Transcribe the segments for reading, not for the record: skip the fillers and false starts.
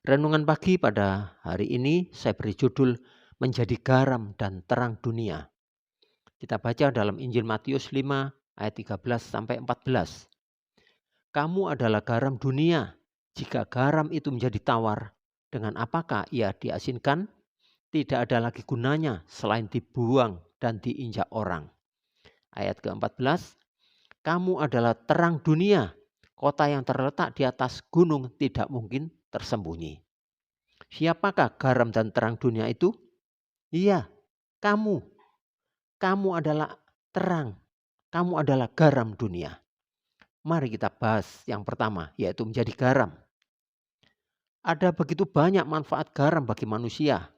Renungan pagi pada hari ini saya beri judul Menjadi Garam dan Terang Dunia. Kita baca dalam Injil Matius 5 ayat 13 sampai 14. Kamu adalah garam dunia. Jika garam itu menjadi tawar, dengan apakah ia diasinkan? Tidak ada lagi gunanya selain dibuang dan diinjak orang. Ayat ke-14. Kamu adalah terang dunia. Kota yang terletak di atas gunung tidak mungkin tersembunyi. Siapakah garam dan terang dunia itu? Iya, kamu. Kamu adalah terang. Kamu adalah garam dunia. Mari kita bahas yang pertama, yaitu menjadi garam. Ada begitu banyak manfaat garam bagi manusia,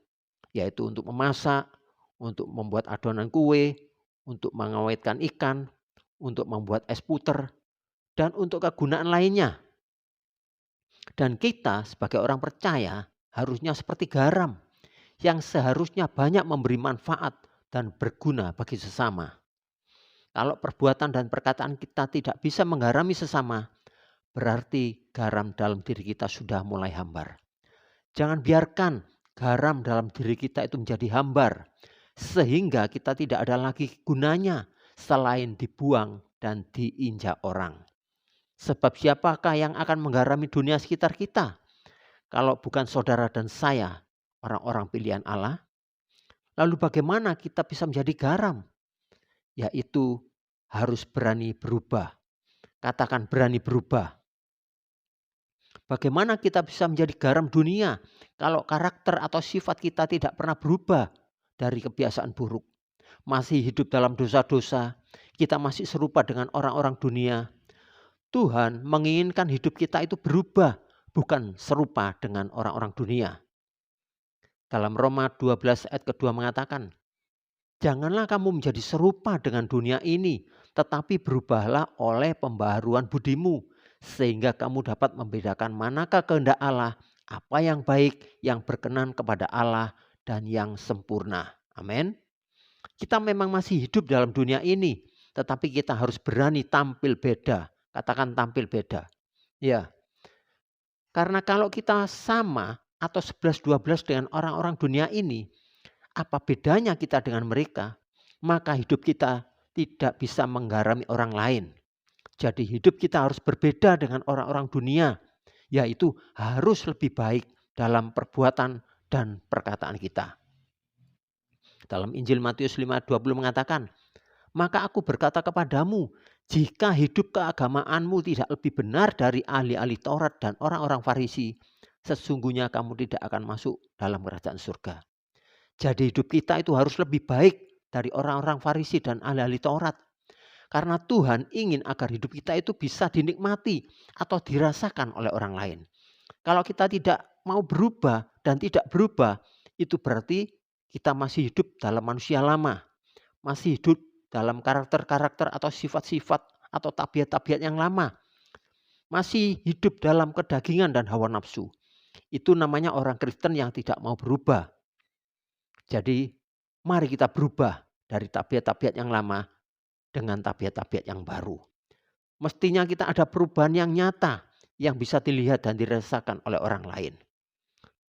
yaitu untuk memasak, untuk membuat adonan kue, untuk mengawetkan ikan, untuk membuat es puter, dan untuk kegunaan lainnya. Dan kita sebagai orang percaya harusnya seperti garam yang seharusnya banyak memberi manfaat dan berguna bagi sesama. Kalau perbuatan dan perkataan kita tidak bisa menggarami sesama, berarti garam dalam diri kita sudah mulai hambar. Jangan biarkan garam dalam diri kita itu menjadi hambar, sehingga kita tidak ada lagi gunanya selain dibuang dan diinjak orang. Sebab siapakah yang akan menggarami dunia sekitar kita? Kalau bukan saudara dan saya, orang-orang pilihan Allah. Lalu bagaimana kita bisa menjadi garam? Yaitu harus berani berubah. Katakan berani berubah. Bagaimana kita bisa menjadi garam dunia kalau karakter atau sifat kita tidak pernah berubah dari kebiasaan buruk? Masih hidup dalam dosa-dosa, kita masih serupa dengan orang-orang dunia. Tuhan menginginkan hidup kita itu berubah, bukan serupa dengan orang-orang dunia. Dalam Roma 12 ayat kedua mengatakan, janganlah kamu menjadi serupa dengan dunia ini, tetapi berubahlah oleh pembaharuan budimu, sehingga kamu dapat membedakan manakah kehendak Allah, apa yang baik, yang berkenan kepada Allah, dan yang sempurna. Amin. Kita memang masih hidup dalam dunia ini, tetapi kita harus berani tampil beda. Katakan tampil beda. Ya, karena kalau kita sama atau 11-12 dengan orang-orang dunia ini, apa bedanya kita dengan mereka? Maka hidup kita tidak bisa menggarami orang lain. Jadi hidup kita harus berbeda dengan orang-orang dunia, yaitu harus lebih baik dalam perbuatan dan perkataan kita. Dalam Injil Matius 5:20 mengatakan, maka aku berkata kepadamu, jika hidup keagamaanmu tidak lebih benar dari ahli-ahli Taurat dan orang-orang Farisi, sesungguhnya kamu tidak akan masuk dalam kerajaan surga. Jadi hidup kita itu harus lebih baik dari orang-orang Farisi dan ahli-ahli Taurat. Karena Tuhan ingin agar hidup kita itu bisa dinikmati atau dirasakan oleh orang lain. Kalau kita tidak mau berubah dan tidak berubah, itu berarti kita masih hidup dalam manusia lama. Masih hidup dalam karakter-karakter atau sifat-sifat atau tabiat-tabiat yang lama. Masih hidup dalam kedagingan dan hawa nafsu. Itu namanya orang Kristen yang tidak mau berubah. Jadi mari kita berubah dari tabiat-tabiat yang lama dengan tabiat-tabiat yang baru. Mestinya kita ada perubahan yang nyata yang bisa dilihat dan dirasakan oleh orang lain.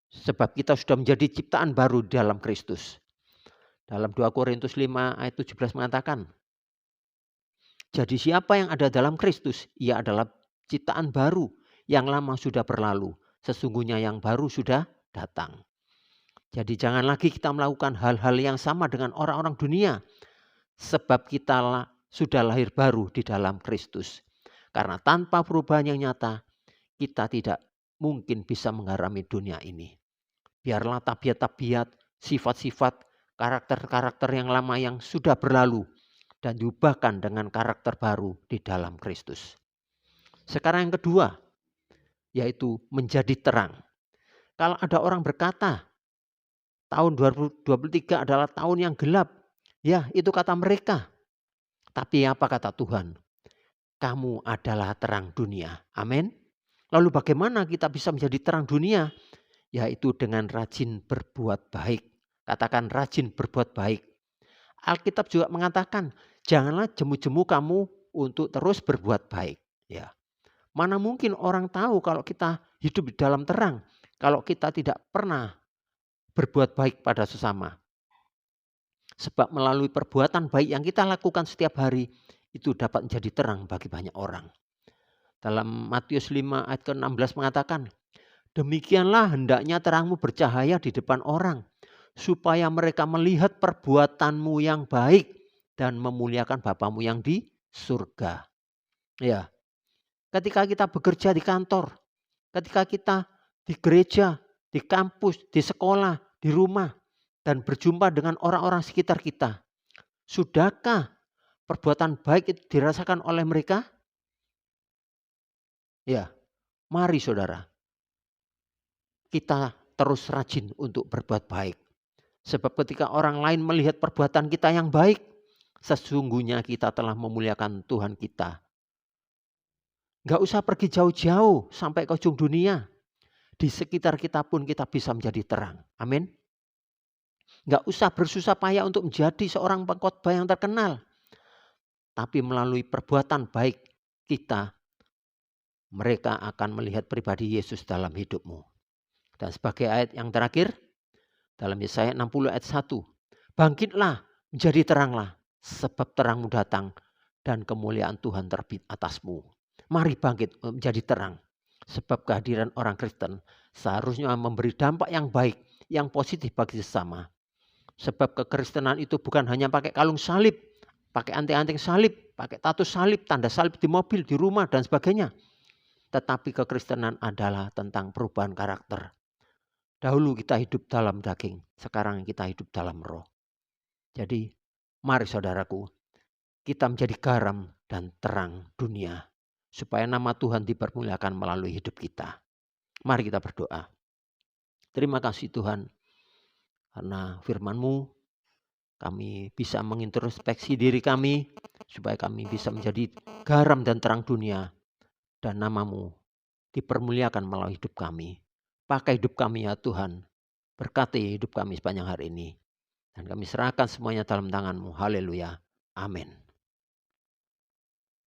Sebab kita sudah menjadi ciptaan baru di dalam Kristus. Dalam 2 Korintus 5 ayat 17 mengatakan, jadi siapa yang ada dalam Kristus, ia adalah ciptaan baru, yang lama sudah berlalu, sesungguhnya yang baru sudah datang. Jadi jangan lagi kita melakukan hal-hal yang sama dengan orang-orang dunia. Sebab kita sudah lahir baru di dalam Kristus. Karena tanpa perubahan yang nyata, kita tidak mungkin bisa menggarami dunia ini. Biarlah tabiat-tabiat, sifat-sifat, karakter-karakter yang lama yang sudah berlalu dan diubahkan dengan karakter baru di dalam Kristus. Sekarang yang kedua, yaitu menjadi terang. Kalau ada orang berkata, tahun 2023 adalah tahun yang gelap. Ya, itu kata mereka. Tapi apa kata Tuhan? Kamu adalah terang dunia. Amin. Lalu bagaimana kita bisa menjadi terang dunia? Yaitu dengan rajin berbuat baik. Katakan rajin berbuat baik. Alkitab juga mengatakan, janganlah jemu-jemu kamu untuk terus berbuat baik. Ya. Mana mungkin orang tahu kalau kita hidup di dalam terang. kalau kita tidak pernah berbuat baik pada sesama. Sebab melalui perbuatan baik yang kita lakukan setiap hari, itu dapat menjadi terang bagi banyak orang. Dalam Matius 5 ayat ke-16 mengatakan, demikianlah hendaknya terangmu bercahaya di depan orang, supaya mereka melihat perbuatanmu yang baik dan memuliakan Bapamu yang di surga. Ya, ketika kita bekerja di kantor, ketika kita di gereja, di kampus, di sekolah, di rumah, dan berjumpa dengan orang-orang sekitar kita, sudahkah perbuatan baik itu dirasakan oleh mereka? Ya, mari saudara, kita terus rajin untuk berbuat baik. Sebab ketika orang lain melihat perbuatan kita yang baik, sesungguhnya kita telah memuliakan Tuhan kita. Gak usah pergi jauh-jauh sampai ke ujung dunia. Di sekitar kita pun kita bisa menjadi terang. Amin. Gak usah bersusah payah untuk menjadi seorang pengkhotbah yang terkenal. Tapi melalui perbuatan baik kita, mereka akan melihat pribadi Yesus dalam hidupmu. Dan sebagai ayat yang terakhir, dalam Yesaya 60 ayat 1. Bangkitlah, menjadi teranglah, sebab terangmu datang dan kemuliaan Tuhan terbit atasmu. Mari bangkit menjadi terang. Sebab kehadiran orang Kristen seharusnya memberi dampak yang baik, yang positif bagi sesama. Sebab kekristenan itu bukan hanya pakai kalung salib, pakai anting-anting salib, pakai tato salib, tanda salib di mobil, di rumah, dan sebagainya. Tetapi kekristenan adalah tentang perubahan karakter. Dahulu kita hidup dalam daging, sekarang kita hidup dalam roh. Jadi mari saudaraku, kita menjadi garam dan terang dunia. Supaya nama Tuhan dipermuliakan melalui hidup kita. Mari kita berdoa. Terima kasih Tuhan, karena firman-Mu kami bisa mengintrospeksi diri kami, supaya kami bisa menjadi garam dan terang dunia. Dan nama-Mu dipermuliakan melalui hidup kami. Pakai hidup kami ya Tuhan. Berkati hidup kami sepanjang hari ini. Dan kami serahkan semuanya dalam tangan-Mu. Haleluya. Amin.